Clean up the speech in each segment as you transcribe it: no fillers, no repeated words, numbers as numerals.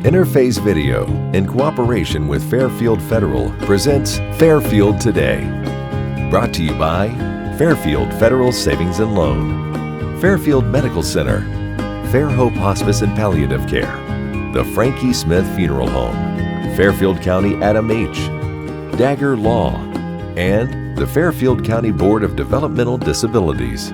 Interface Video, in cooperation with Fairfield Federal, presents Fairfield Today. Brought to you by Fairfield Federal Savings and Loan, Fairfield Medical Center, Fair Hope Hospice and Palliative Care, the Frankie Smith Funeral Home, Fairfield County Adam H., Dagger Law, and the Fairfield County Board of Developmental Disabilities.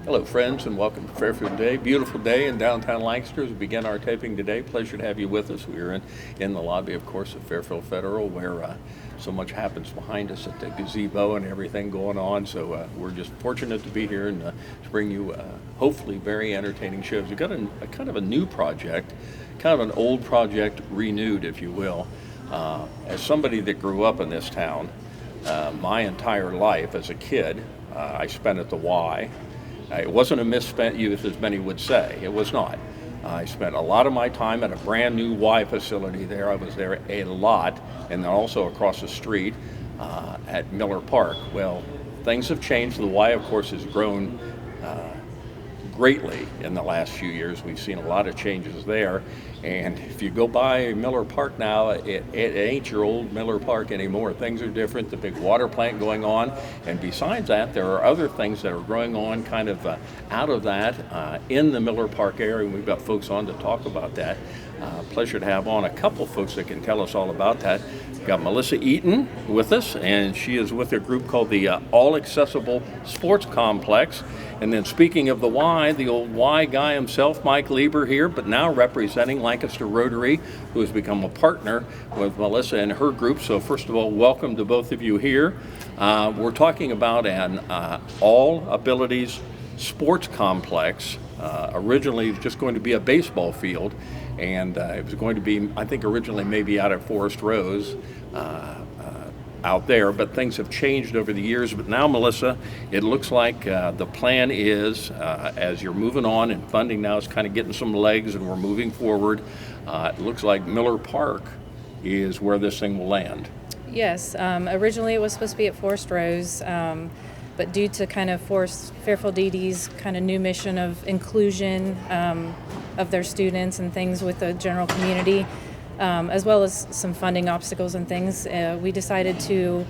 Hello friends, and welcome to Fairfield Day. Beautiful day in downtown Lancaster as we begin our taping today. Pleasure to have you with us. We are in the lobby, of course, of Fairfield Federal, where so much happens behind us at the gazebo and everything going on. So we're just fortunate to be here and to bring you hopefully very entertaining shows. We've got a kind of a new project, kind of an old project renewed, if you will. As somebody that grew up in this town, my entire life as a kid, I spent at the Y. It wasn't a misspent youth, as many would say. It was not. I spent a lot of my time at a brand new Y facility there. I was there a lot, and then also across the street at Miller Park. Well, things have changed. The Y, of course, has grown greatly in the last few years. We've seen a lot of changes there. And if you go by Miller Park now, it ain't your old Miller Park anymore. Things are different, the big water plant going on. And besides that, there are other things that are going on kind of out of that in the Miller Park area. And we've got folks on to talk about that. Pleasure to have on a couple folks that can tell us all about that. We've got Melissa Eaton with us, and she is with a group called the All Accessible Sports Complex. And then speaking of the Y, the old Y guy himself, Mike Lieber here, but now representing Lancaster Rotary, who has become a partner with Melissa and her group. So first of all, welcome to both of you here. We're talking about an all abilities sports complex. Originally, it was just going to be a baseball field, and it was going to be, I think, originally maybe out at Forest Rose out there, but things have changed over the years. But now, Melissa, it looks like the plan is, as you're moving on and funding now is kind of getting some legs and we're moving forward, it looks like Miller Park is where this thing will land. Yes, originally it was supposed to be at Forest Rose, but due to kind of Fairfield DD's kind of new mission of inclusion of their students and things with the general community, as well as some funding obstacles and things, we decided to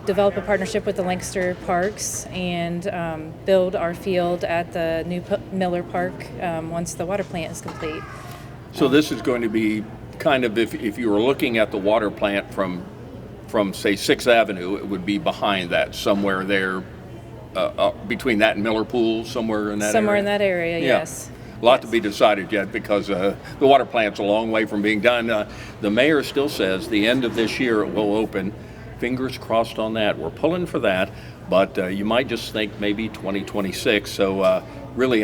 develop a partnership with the Lancaster Parks and build our field at the new Miller Park once the water plant is complete. So this is going to be kind of, if you were looking at the water plant from say 6th Avenue, it would be behind that, somewhere there, between that and Miller Pool, somewhere in that area? Somewhere in that area, yeah. Yes. A lot to be decided yet because the water plant's a long way from being done. The mayor still says the end of this year it will open. Fingers crossed on that. We're pulling for that, but you might just think maybe 2026. So really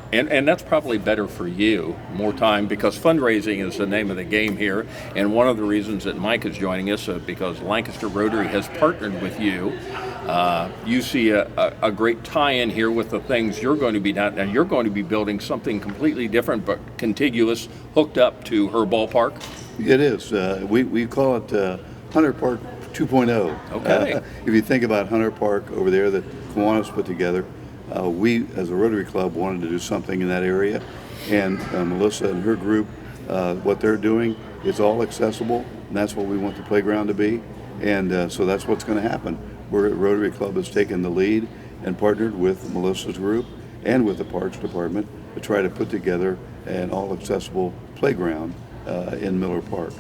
and that's probably better for you, more time, because fundraising is the name of the game here. And one of the reasons that Mike is joining us because Lancaster Rotary has partnered with you. You see a great tie-in here with the things you're going to be doing. And you're going to be building something completely different but contiguous, hooked up to her ballpark. It is. We call it Hunter Park 2.0. Okay. If you think about Hunter Park over there that Kiwanis put together, we as a Rotary Club wanted to do something in that area, and Melissa and her group, what they're doing is all accessible, and that's what we want the playground to be, and so that's what's going to happen. We're at Rotary Club has taken the lead and partnered with Melissa's group and with the Parks Department to try to put together an all accessible playground in Miller Park.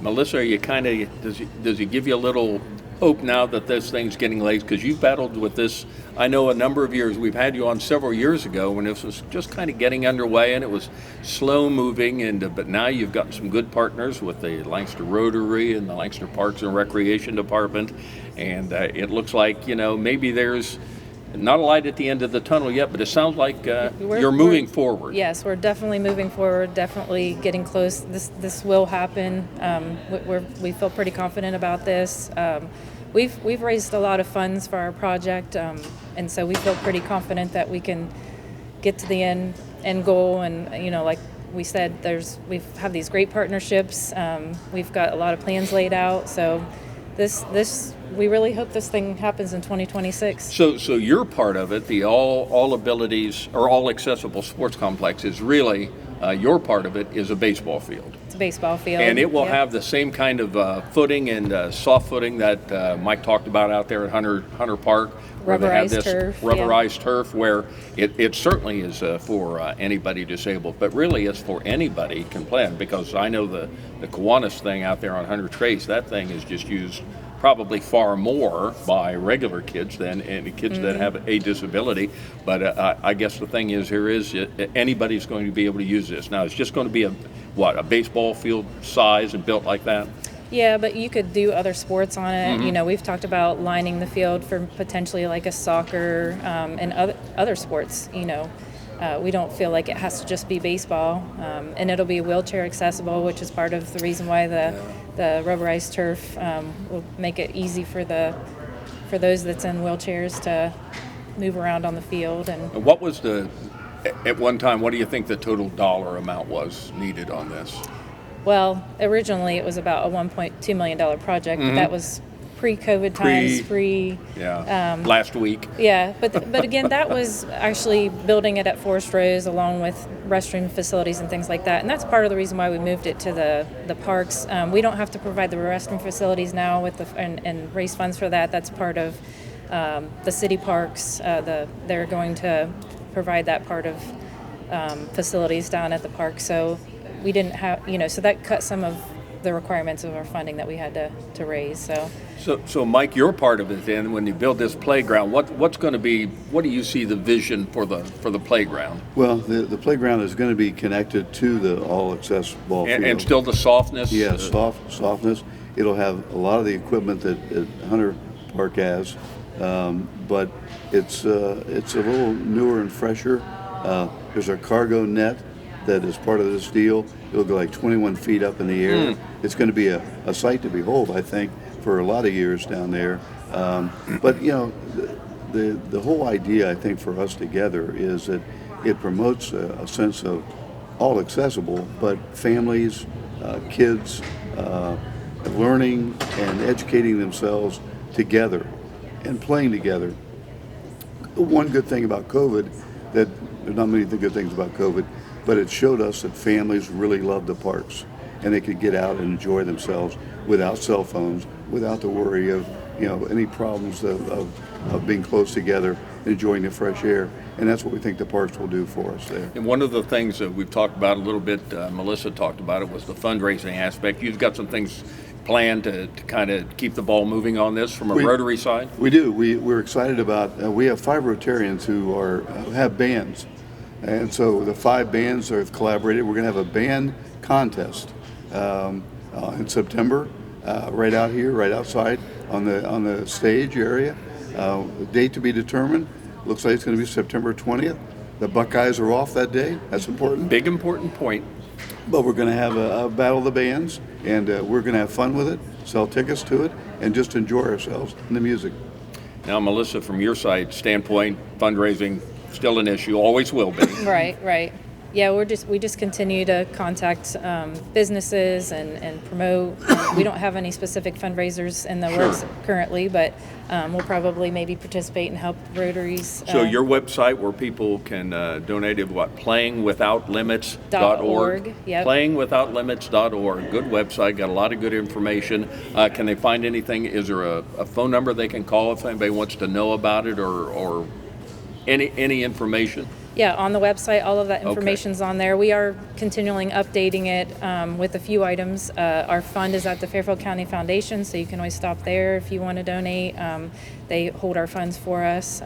Melissa, are you kind of, does it give you a little hope now that this thing's getting legs? Because you've battled with this, I know, a number of years. We've had you on several years ago when this was just kind of getting underway and it was slow moving, but now you've got some good partners with the Lancaster Rotary and the Lancaster Parks and Recreation Department, and it looks like, maybe there's not a light at the end of the tunnel yet, but it sounds like you're moving forward. Yes, we're definitely moving forward, definitely getting close. This will happen. We feel pretty confident about this. We've raised a lot of funds for our project, and so we feel pretty confident that we can get to the end goal. And like we said, we have these great partnerships. We've got a lot of plans laid out. So this we really hope this thing happens in 2026. So your part of it, the all abilities or all accessible sports complex, is really your part of it is a baseball field. It's a baseball field. And it will Yep. have the same kind of footing and soft footing that Mike talked about out there at Hunter Park, where they have Rubberized this turf, rubberized turf, where it certainly is for anybody disabled, but really it's for anybody can play, because I know the Kiwanis thing out there on Hunter Trace, that thing is just used probably far more by regular kids than any kids that have a disability. But I guess the thing is here is anybody's going to be able to use this. Now, it's just going to be a baseball field size and built like that? Yeah, but you could do other sports on it. You know, we've talked about lining the field for potentially like a soccer and other sports. You know, we don't feel like it has to just be baseball, and it'll be wheelchair accessible, which is part of the reason why the rubberized turf will make it easy for those that's in wheelchairs to move around on the field. And What was at one time, what do you think the total dollar amount was needed on this? well, originally it was about a $1.2 million project, but that was pre-COVID times, Last week. Yeah, but again, that was actually building it at Forest Rose along with restroom facilities and things like that, and that's part of the reason why we moved it to the parks. We don't have to provide the restroom facilities now and raise funds for that. That's part of the city parks. They're going to provide that part of facilities down at the park. So we didn't have, so that cut some of the requirements of our funding that we had to raise. So Mike, you're part of it then. When you build this playground, what do you see the vision for the playground? Well, the playground is going to be connected to the all-access ball field. And still the softness? Yeah, softness. It'll have a lot of the equipment that Hunter Park has, but it's a little newer and fresher. There's a cargo net that is part of this deal. It'll go like 21 feet up in the air. It's going to be a sight to behold, I think, for a lot of years down there. But the whole idea, I think, for us together is that it promotes a sense of all accessible, but families, kids, learning and educating themselves together and playing together. One good thing about COVID, that there's not many good things about COVID, but it showed us that families really love the parks and they could get out and enjoy themselves without cell phones, without the worry of any problems of being close together, enjoying the fresh air. And that's what we think the parks will do for us there. And one of the things that we've talked about a little bit, Melissa talked about it, was the fundraising aspect. You've got some things planned to kind of keep the ball moving on this from a Rotary side? We do. We're excited about, we have 5 Rotarians who have bands. And so the 5 bands are collaborated. We're going to have a band contest in September, right out here, right outside on the stage area. The date to be determined. Looks like it's going to be September 20th. The Buckeyes are off that day. That's important. Big important point. But we're going to have a battle of the bands, and we're going to have fun with it, sell tickets to it, and just enjoy ourselves in the music. Now, Melissa, from your side standpoint, fundraising still an issue, always will be. Right. Yeah, we just continue to contact businesses and promote. We don't have any specific fundraisers in the works currently, but we'll probably maybe participate and help Rotaries. So your website where people can donate is what? playingwithoutlimits.org. Yep. Playingwithoutlimits.org. Good website, got a lot of good information. Can they find anything? Is there a phone number they can call if anybody wants to know about it or any information? Yeah, on the website, all of that information's on there. We are continually updating it with a few items. Our fund is at the Fairfield County Foundation, so you can always stop there if you want to donate. They hold our funds for us.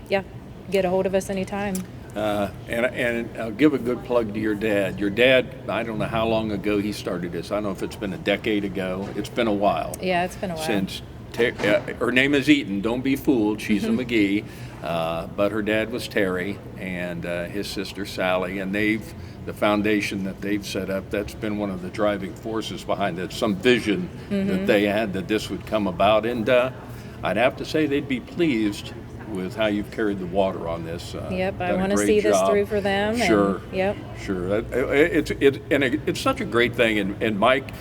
Get a hold of us anytime. And I'll give a good plug to your dad. Your dad, I don't know how long ago he started this. I don't know if it's been a decade ago. It's been a while. Yeah, it's been a while. Since her name is Eaton, don't be fooled, she's a McGee. But her dad was Terry and his sister Sally, and the foundation that they've set up, that's been one of the driving forces behind it, some vision that they had that this would come about. And I'd have to say they'd be pleased with how you've carried the water on this. Yep, I want to see this through for them. Sure. Yep. Sure. It's such a great thing. And Mike,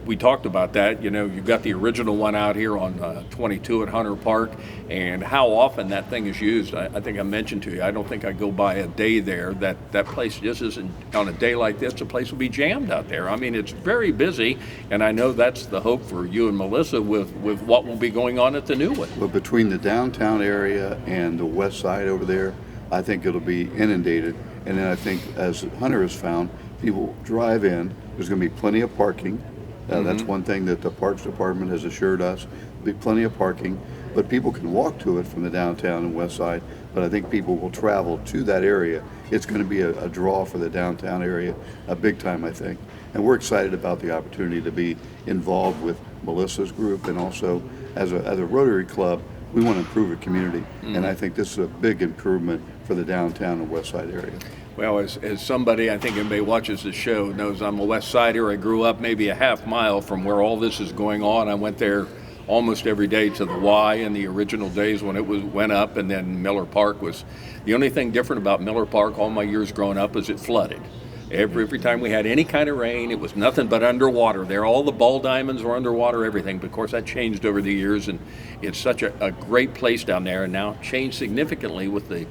we talked about that. You've got the original one out here on 22 at Hunter Park, and how often that thing is used. I think I mentioned to you, I don't think I go by a day there that place just isn't, on a day like this, the place will be jammed out there. I mean, it's very busy, and I know that's the hope for you and Melissa with what will be going on at the new one. But between the downtown area and the west side over there, I think it'll be inundated. And then I think, as Hunter has found, people drive in, there's going to be plenty of parking. That's one thing that the Parks Department has assured us. There'll be plenty of parking, but people can walk to it from the downtown and west side. But I think people will travel to that area. It's going to be a draw for the downtown area, a big time, I think. And we're excited about the opportunity to be involved with Melissa's group, and also as a Rotary Club, we want to improve the community. And I think this is a big improvement for the downtown and west side area. Well, as somebody, I think anybody watches the show knows, I'm a West Sider. I grew up maybe a half mile from where all this is going on. I went there almost every day to the Y in the original days when it went up, and then Miller Park was. The only thing different about Miller Park all my years growing up is it flooded. Every time we had any kind of rain, it was nothing but underwater there. All the ball diamonds were underwater, everything. But of course, that changed over the years, and it's such a great place down there, and now changed significantly with the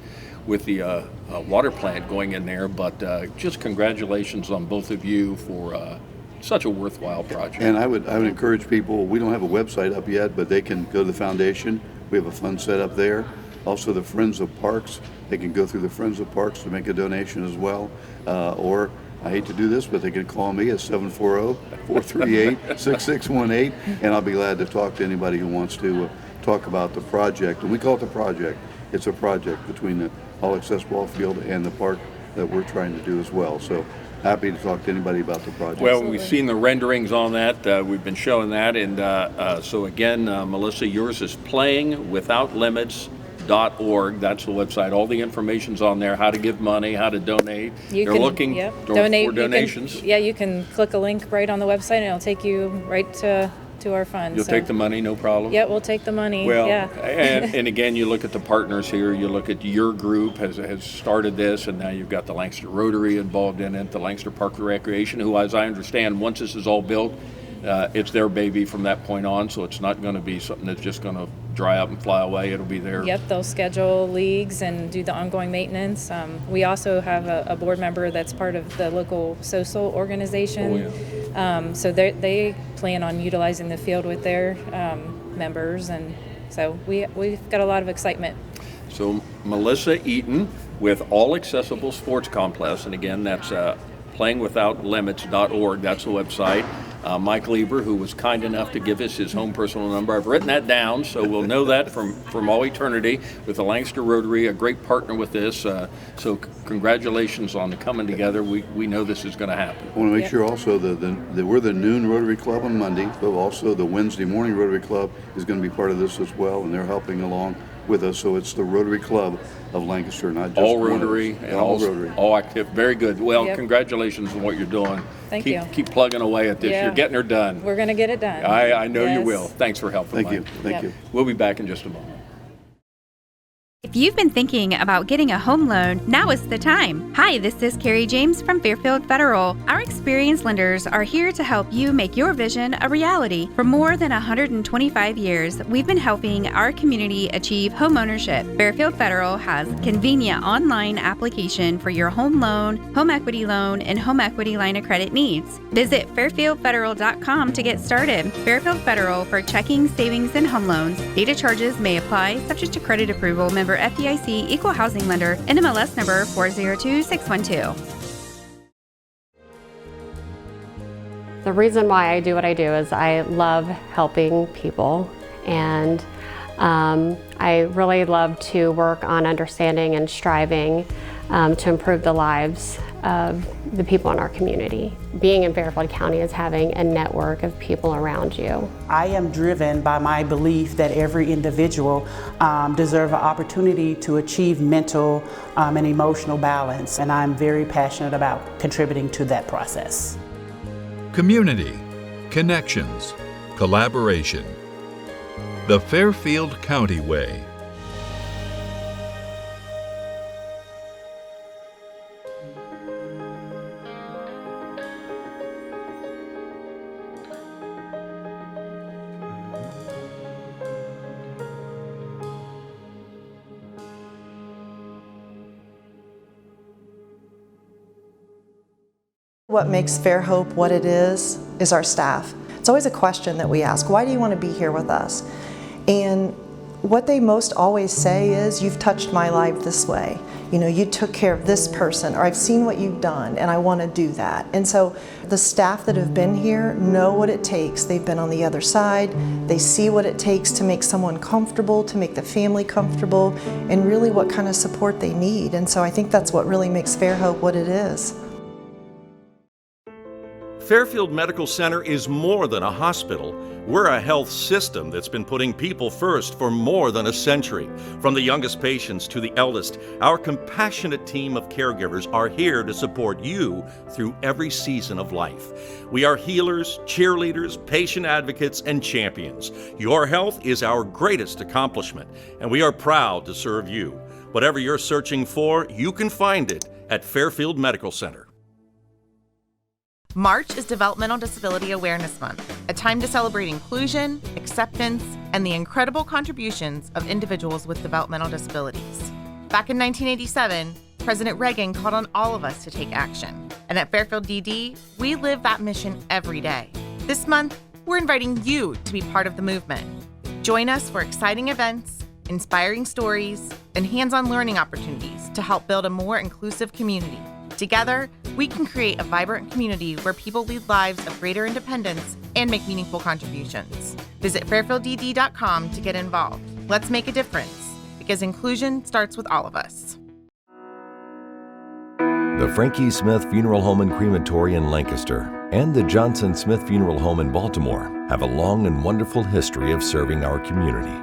water plant going in there. But just congratulations on both of you for such a worthwhile project. And I would encourage people, we don't have a website up yet, but they can go to the foundation. We have a fund set up there. Also the Friends of Parks, they can go through the Friends of Parks to make a donation as well. Or, I hate to do this, but they can call me at 740-438-6618, and I'll be glad to talk to anybody who wants to talk about the project. And we call it the project. It's a project between the all-access ball field and the park that we're trying to do as well. So happy to talk to anybody about the project. Well, we've seen the renderings on that. We've been showing that. And so again, Melissa, yours is playingwithoutlimits.org. That's the website. All the information's on there, how to give money, how to donate. They're looking for donations. You can click a link right on the website, and it'll take you right to our funds. You'll take the money, no problem? Yeah, we'll take the money. Well, yeah. and again, you look at the partners here. You look at your group has started this, and now you've got the Lancaster Rotary involved in it, the Lancaster Park and Recreation, who, as I understand, once this is all built, it's their baby from that point on, so it's not going to be something that's just going to dry up and fly away. It'll be there. Yep, they'll schedule leagues and do the ongoing maintenance. We also have a board member that's part of the local social organization. Oh, yeah. So they plan on utilizing the field with their members, and so we've got a lot of excitement. So Melissa Eaton with All Accessible Sports Complex, and again, that's playingwithoutlimits.org. That's the website. Mike Lieber, who was kind enough to give us his home personal number. I've written that down, so we'll know that from all eternity, with the Lancaster Rotary, a great partner with this. So congratulations on the coming together. We know this is going to happen. I want to make sure also that we're the noon Rotary Club on Monday, but also the Wednesday morning Rotary Club is going to be part of this as well, and they're helping along with us. So it's the Rotary Club of Lancaster, not just all Rotary and all Rotary, all active. Very good. Well, Congratulations on what you're doing. Thank you. Keep plugging away at this. Yeah. You're getting her done. We're going to get it done. I know Yes. you will. Thanks for helping. Thank you. Thank you. We'll be back in just a moment. If you've been thinking about getting a home loan, now is the time. Hi, this is Carrie James from Fairfield Federal. Our experienced lenders are here to help you make your vision a reality. For more than 125 years, we've been helping our community achieve homeownership. Fairfield Federal has convenient online application for your home loan, home equity loan, and home equity line of credit needs. Visit fairfieldfederal.com to get started. Fairfield Federal for checking, savings, and home loans. Data charges may apply, subject to credit approval. Member FDIC, Equal Housing Lender, NMLS number 402612. The reason why I do what I do is I love helping people, and I really love to work on understanding and striving to improve the lives of the people in our community. Being in Fairfield County is having a network of people around you. I am driven by my belief that every individual deserves an opportunity to achieve mental and emotional balance, and I'm very passionate about contributing to that process. Community, connections, collaboration. The Fairfield County Way. What makes Fairhope what it is our staff. It's always a question that we ask, why do you want to be here with us? And what they most always say is, you've touched my life this way. You know, you took care of this person, or I've seen what you've done and I want to do that. And so the staff that have been here know what it takes. They've been on the other side. They see what it takes to make someone comfortable, to make the family comfortable, and really what kind of support they need. And so I think that's what really makes Fairhope what it is. Fairfield Medical Center is more than a hospital. We're a health system that's been putting people first for more than a century. From the youngest patients to the eldest, our compassionate team of caregivers are here to support you through every season of life. We are healers, cheerleaders, patient advocates, and champions. Your health is our greatest accomplishment, and we are proud to serve you. Whatever you're searching for, you can find it at Fairfield Medical Center. March is Developmental Disability Awareness Month, a time to celebrate inclusion, acceptance, and the incredible contributions of individuals with developmental disabilities. Back in 1987, President Reagan called on all of us to take action. And at Fairfield DD, we live that mission every day. This month, we're inviting you to be part of the movement. Join us for exciting events, inspiring stories, and hands-on learning opportunities to help build a more inclusive community. Together, we can create a vibrant community where people lead lives of greater independence and make meaningful contributions. Visit fairfielddd.com to get involved. Let's make a difference, because inclusion starts with all of us. The Frankie Smith Funeral Home and Crematory in Lancaster and the Johnson Smith Funeral Home in Baltimore have a long and wonderful history of serving our community.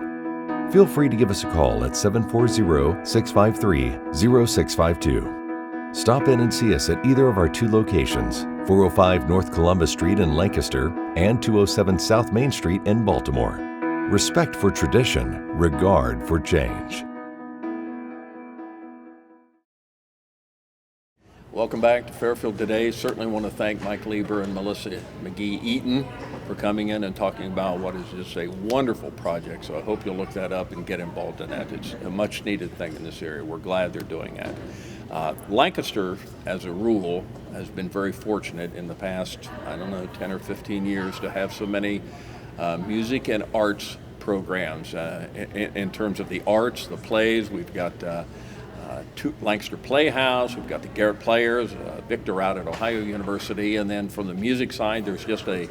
Feel free to give us a call at 740-653-0652. Stop in and see us at either of our two locations, 405 North Columbus Street in Lancaster and 207 South Main Street in Baltimore. Respect for tradition, regard for change. Welcome back to Fairfield Today. Certainly want to thank Mike Lieber and Melissa McGee-Eaton for coming in and talking about what is just a wonderful project. So I hope you'll look that up and get involved in that. It's a much needed thing in this area. We're glad they're doing that. Lancaster, as a rule, has been very fortunate in the past, 10 or 15 years to have so many music and arts programs. In terms of the arts, the plays, we've got Lancaster Playhouse, we've got the Garrett Players, Victor out at Ohio University, and then from the music side, there's just a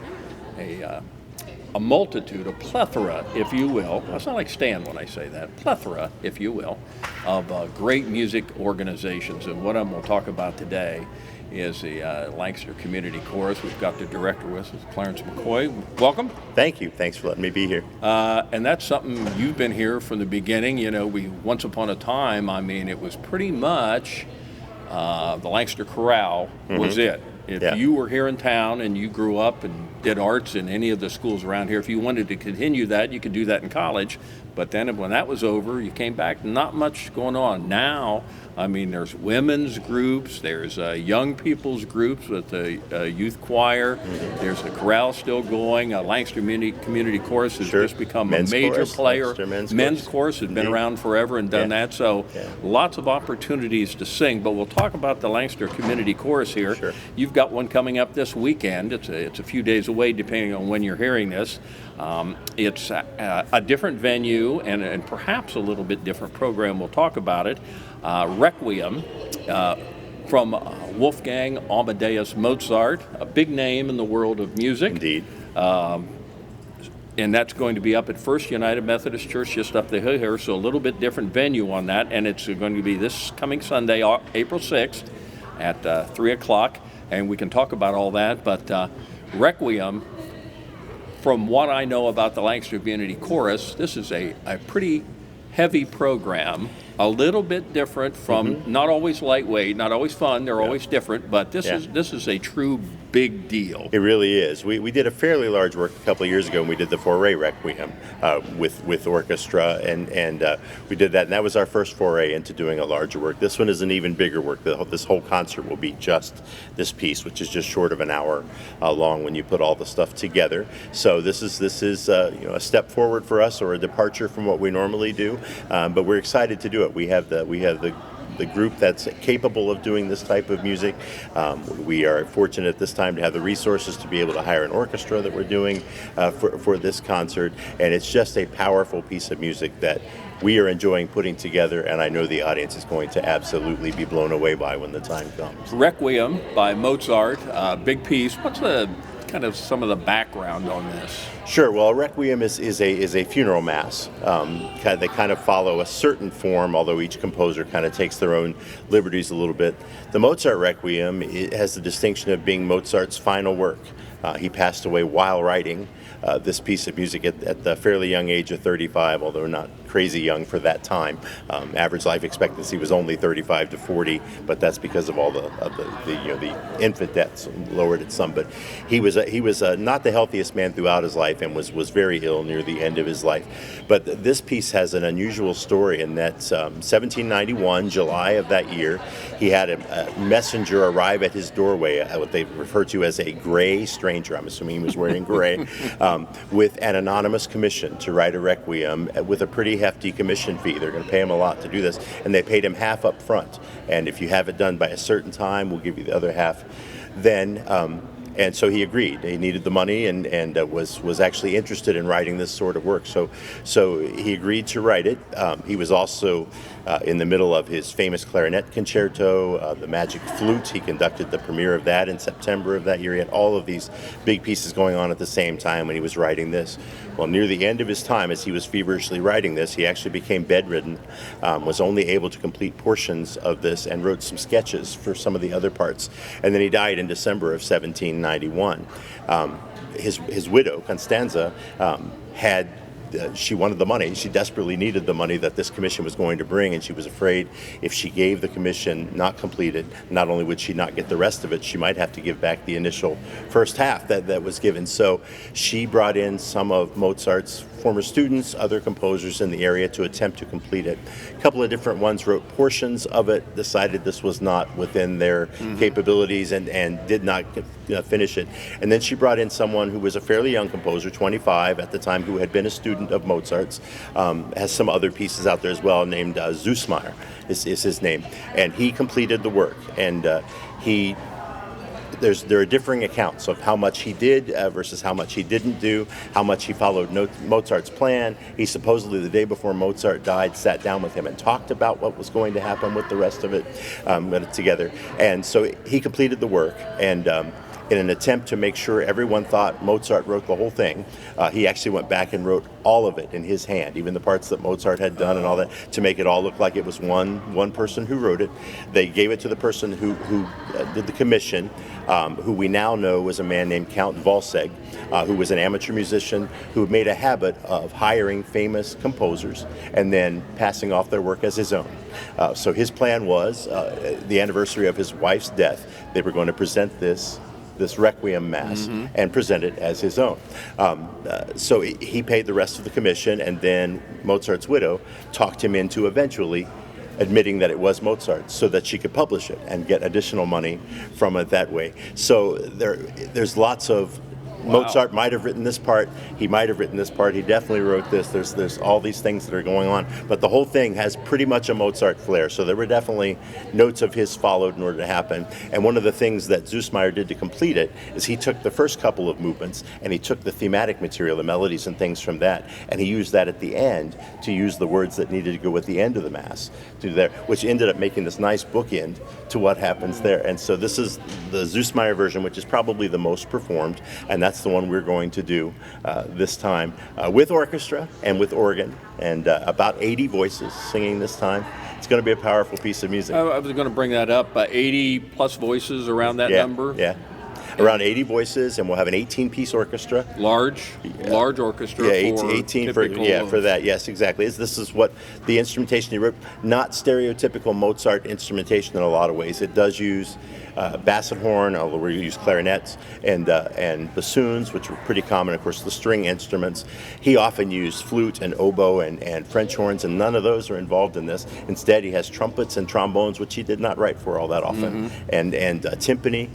multitude, a plethora, if you will. I sound like Stan when I say that. Plethora, if you will, of great music organizations. And what I'm going to talk about today is the Lancaster Community Chorus. We've got the director with us, Clarence McCoy. Welcome. Thank you. Thanks for letting me be here. And that's something you've been here from the beginning. You know, once upon a time, it was pretty much the Lancaster Chorale was it. If you were here in town and you grew up and did arts in any of the schools around here, if you wanted to continue that, you could do that in college. But then when that was over, you came back, not much going on. Now, there's women's groups, there's young people's groups with the youth choir, there's the chorale still going. Lancaster Community Chorus has just become a major player. Men's chorus has been around forever and done that, so lots of opportunities to sing. But we'll talk about the Lancaster Community Chorus here. Sure. You've got one coming up this weekend. It's a few days away, depending on when you're hearing this. It's a different venue and perhaps a little bit different program. We'll talk about it. Requiem from Wolfgang Amadeus Mozart, a big name in the world of music. Indeed. And that's going to be up at First United Methodist Church just up the hill here, so a little bit different venue on that. And it's going to be this coming Sunday, April 6th at 3 o'clock. And we can talk about all that. But Requiem, from what I know about the Lancaster Community Chorus, this is a pretty heavy program, a little bit different from, not always lightweight, not always fun, they're always different, but this is a true big deal. It really is. We did a fairly large work a couple of years ago, and we did the foray Requiem with orchestra, and we did that, and that was our first foray into doing a larger work. This one is an even bigger work. This whole concert will be just this piece, which is just short of an hour long when you put all the stuff together. So this is a step forward for us, or a departure from what we normally do, but we're excited to do it. We have the the group that's capable of doing this type of music. We are fortunate at this time to have the resources to be able to hire an orchestra that we're doing for this concert, and it's just a powerful piece of music that we are enjoying putting together, and I know the audience is going to absolutely be blown away by when the time comes. Requiem by Mozart, big piece. What's the kind of some of the background on this? Sure. Well, a requiem is a funeral mass. They kind of follow a certain form, although each composer kind of takes their own liberties a little bit. The Mozart Requiem, it has the distinction of being Mozart's final work. He passed away while writing this piece of music at the fairly young age of 35, although not crazy young for that time. Average life expectancy was only 35 to 40, but that's because of all the infant deaths lowered it some. But he was not the healthiest man throughout his life and was very ill near the end of his life. But this piece has an unusual story in that 1791, July of that year, he had a messenger arrive at his doorway, what they refer to as a gray stranger. I'm assuming he was wearing gray. With an anonymous commission to write a requiem with a pretty hefty commission fee. They're going to pay him a lot to do this, and they paid him half up front. And if you have it done by a certain time, we'll give you the other half. Then, and so he agreed. He needed the money and was actually interested in writing this sort of work. So he agreed to write it. He was also in the middle of his famous clarinet concerto, the Magic Flute. He conducted the premiere of that in September of that year. He had all of these big pieces going on at the same time when he was writing this. Well, near the end of his time, as he was feverishly writing this, he actually became bedridden, was only able to complete portions of this, and wrote some sketches for some of the other parts. And then he died in December of 1791. His widow, Constanza, she wanted the money. She desperately needed the money that this commission was going to bring, and she was afraid if she gave the commission not completed, not only would she not get the rest of it, she might have to give back the initial first half that was given. So she brought in some of Mozart's former students, other composers in the area to attempt to complete it. A couple of different ones wrote portions of it, decided this was not within their capabilities and did not finish it. And then she brought in someone who was a fairly young composer, 25 at the time, who had been a student of Mozart's, has some other pieces out there as well, named Zussmayr is his name. And he completed the work. And there are differing accounts of how much he did versus how much he didn't do, how much he followed Mozart's plan. He supposedly, the day before Mozart died, sat down with him and talked about what was going to happen with the rest of it together. And so he completed the work, and in an attempt to make sure everyone thought Mozart wrote the whole thing, he actually went back and wrote all of it in his hand, even the parts that Mozart had done and all that, to make it all look like it was one person who wrote it. They gave it to the person who did the commission, who we now know was a man named Count Walsegg, who was an amateur musician who made a habit of hiring famous composers and then passing off their work as his own. So his plan was, the anniversary of his wife's death, they were going to present this Requiem Mass and present it as his own. So he paid the rest of the commission, and then Mozart's widow talked him into eventually admitting that it was Mozart so that she could publish it and get additional money from it that way. So there's lots of Mozart might have written this part, he might have written this part, he definitely wrote this, there's all these things that are going on, but the whole thing has pretty much a Mozart flair, so there were definitely notes of his followed in order to happen. And one of the things that Zussmayr did to complete it is he took the first couple of movements and he took the thematic material, the melodies and things from that, and he used that at the end to use the words that needed to go at the end of the Mass, which ended up making this nice bookend to what happens there. And so this is the Zussmayr version, which is probably the most performed, and that's the one we're going to do this time with orchestra and with organ, and about 80 voices singing this time. It's going to be a powerful piece of music. I was going to bring that up, 80 plus voices around that number? Yeah. Around 80 voices, and we'll have an 18-piece orchestra. Large orchestra. Yeah, 18 for that. Yes, exactly. This is what the instrumentation he wrote. Not stereotypical Mozart instrumentation in a lot of ways. It does use basset horn, although we use clarinets, and bassoons, which are pretty common. Of course, the string instruments. He often used flute and oboe and French horns, and none of those are involved in this. Instead, he has trumpets and trombones, which he did not write for all that often, and timpani.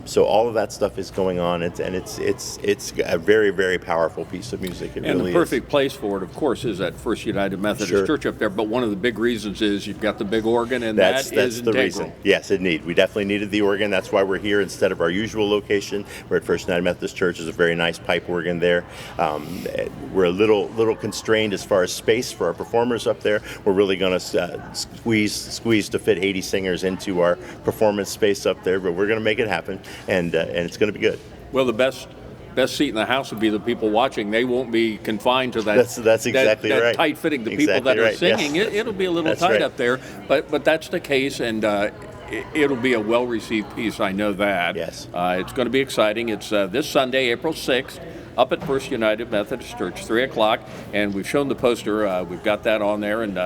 So all of that that stuff is going on. It's a very, very powerful piece of music. It and really the perfect place for it, of course, is at First United Methodist Sure. Church up there. But one of the big reasons is you've got the big organ, and that's that is the integral. reason. Yes, we definitely needed the organ. That's why we're here instead of our usual location. We're at First United Methodist Church. There's a very nice pipe organ there. We're a little constrained as far as space for our performers up there. We're really going to squeeze to fit 80 singers into our performance space up there, but we're going to make it happen, and it's going to be good. Well, the best seat in the house would be the people watching. They won't be confined to that. That's exactly that right. Tight fitting. The Exactly people that are right. singing, Yes. it'll be a little That's tight right. up there. But that's the case, and it'll be a well-received piece. I know that. Yes. It's going to be exciting. It's this Sunday, April 6th, up at First United Methodist Church, 3 o'clock, and we've shown the poster. We've got that on there, and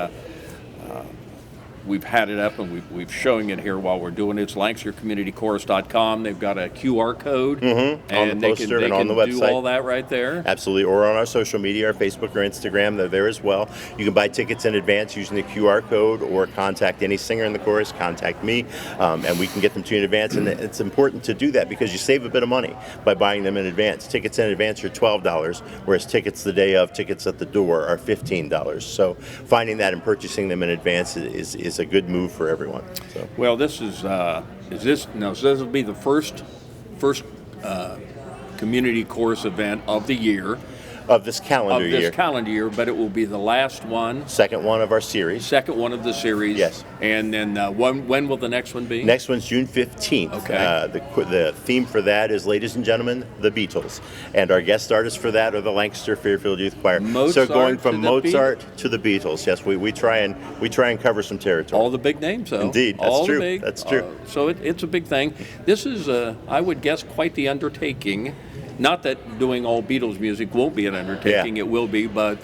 we've had it up, and we've showing it here while we're doing it. It's LancasterCommunityChorus.com. They've got a QR code, on and the poster they and on can the do website. all that right there. Absolutely, or on our social media, our Facebook or Instagram, they're there as well. You can buy tickets in advance using the QR code, or contact any singer in the chorus, contact me, and we can get them to you in advance. And it's important to do that because you save a bit of money by buying them in advance. Tickets in advance are $12, whereas tickets the day of, tickets at the door are $15. So finding that and purchasing them in advance is a good move for everyone. So. Well, this so this will be the first community chorus event of the year. Of this calendar year, but it will be the last one. Second one of our series. Second one of the series. Yes. And then when will the next one be? Next one's June 15th. Okay. The theme for that is, ladies and gentlemen, the Beatles. And our guest artists for that are the Lancaster Fairfield Youth Choir. Mozart so going from to the Mozart to the Beatles. Yes, we try and cover some territory. All the big names, though. Indeed, that's all true. The big, that's true. So it's a big thing. This is, I would guess, quite the undertaking. Not that doing all Beatles music won't be an undertaking, It will be, but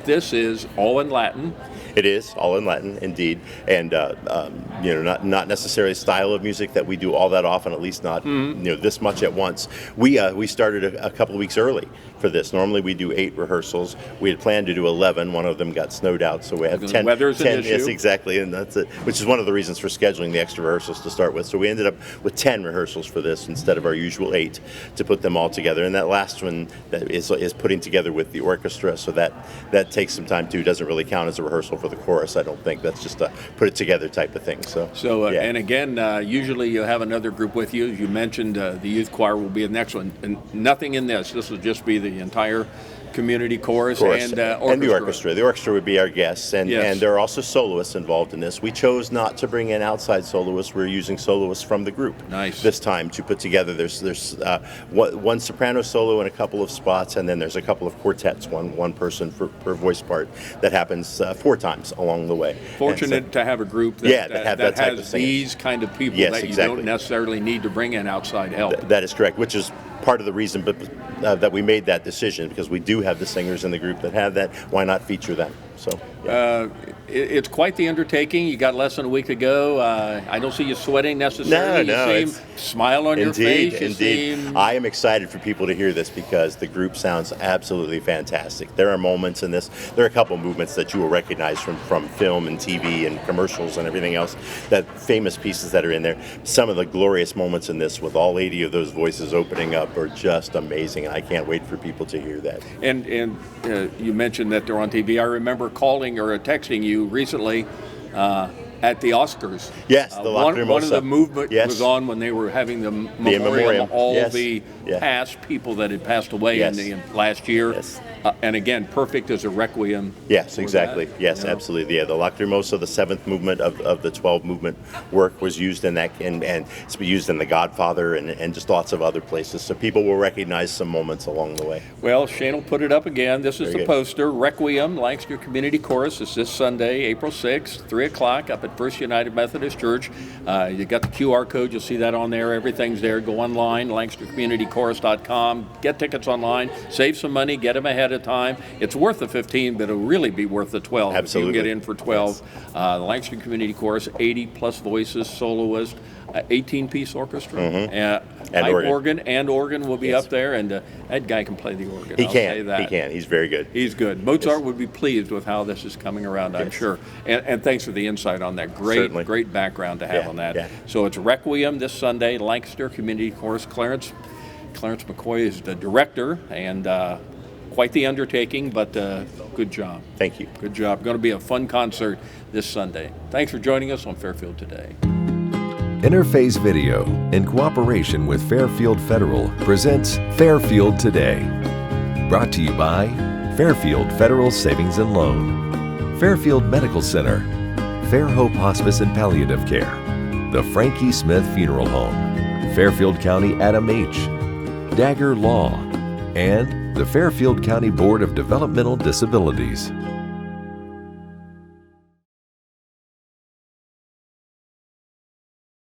this is all in Latin. It is all in Latin, indeed, and not necessarily a style of music that we do all that often. At least not this much at once. We started a couple of weeks early for this. Normally we do 8 rehearsals. We had planned to do 11. One of them got snowed out, so we have 10. Weather's 10, an issue. Yes, exactly, and that's it. Which is one of the reasons for scheduling the extra rehearsals to start with. So we ended up with 10 rehearsals for this instead of our usual 8 to put them all together. And that last one that is putting together with the orchestra. So that takes some time too. Doesn't really count as a rehearsal for the chorus, I don't think. That's just a put it together type of thing. So and again, usually you have another group with you. You mentioned the youth choir will be the next one, and nothing in this. This will just be the entire community chorus and orchestra. And the orchestra. The orchestra would be our guests, and there are also soloists involved in this. We chose not to bring in outside soloists. We're using soloists from the group this time to put together. There's one soprano solo in a couple of spots, and then there's a couple of quartets, one person per voice part, that happens 4 times along the way. Fortunate to have a group that type has of singing. these kind of people that you don't necessarily need to bring in outside help. That is correct, which is part of the reason that we made that decision, because we do have the singers in the group that have that. Why not feature them? So it's quite the undertaking. You got less than a week to go. I don't see you sweating necessarily. No, you seem smile on your face. Indeed. I am excited for people to hear this because the group sounds absolutely fantastic. There are moments in this. There are a couple movements that you will recognize from film and TV and commercials and everything else. That famous pieces that are in there. Some of the glorious moments in this, with all 80 of those voices opening up, are just amazing. And I can't wait for people to hear that. And you mentioned that they're on TV. I remember calling or texting you recently at the Oscars. Yes, the one of the movement was on when they were having the memorial of all the past people that had passed away in the last year. Yes. And again, perfect as a requiem. Yes, exactly. That, yes, absolutely. Yeah, the Lacrimosa, the 7th movement of the 12 movement work, was used in that, and it's been used in The Godfather and just lots of other places. So people will recognize some moments along the way. Well, Shane will put it up again. This is Very the poster. Requiem, Lancaster Community Chorus. It's this Sunday, April 6th, 3 o'clock up at First United Methodist Church. You got the QR code. You'll see that on there. Everything's there. Go online, LancasterCommunityChorus.com. Get tickets online. Save some money. Get them ahead of time. It's worth the 15, but it'll really be worth the 12 Absolutely. if you get in for 12. The Lancaster Community Chorus, 80 plus voices, soloist. 18-piece orchestra. And Pipe organ. organ will be up there, and that guy can play the organ. He I'll can. say that. He can. He's very good. He's good. Mozart would be pleased with how this is coming around, I'm sure. And thanks for the insight on that. Certainly. Great background to have on that. Yeah. So it's Requiem this Sunday, Lancaster Community Chorus. Clarence McCoy is the director, and quite the undertaking, but good job. Thank you. Good job. Going to be a fun concert this Sunday. Thanks for joining us on Fairfield Today. Interface Video, in cooperation with Fairfield Federal, presents Fairfield Today. Brought to you by Fairfield Federal Savings and Loan, Fairfield Medical Center, Fair Hope Hospice and Palliative Care, the Frankie Smith Funeral Home, Fairfield County Adam H., Dagger Law, and the Fairfield County Board of Developmental Disabilities.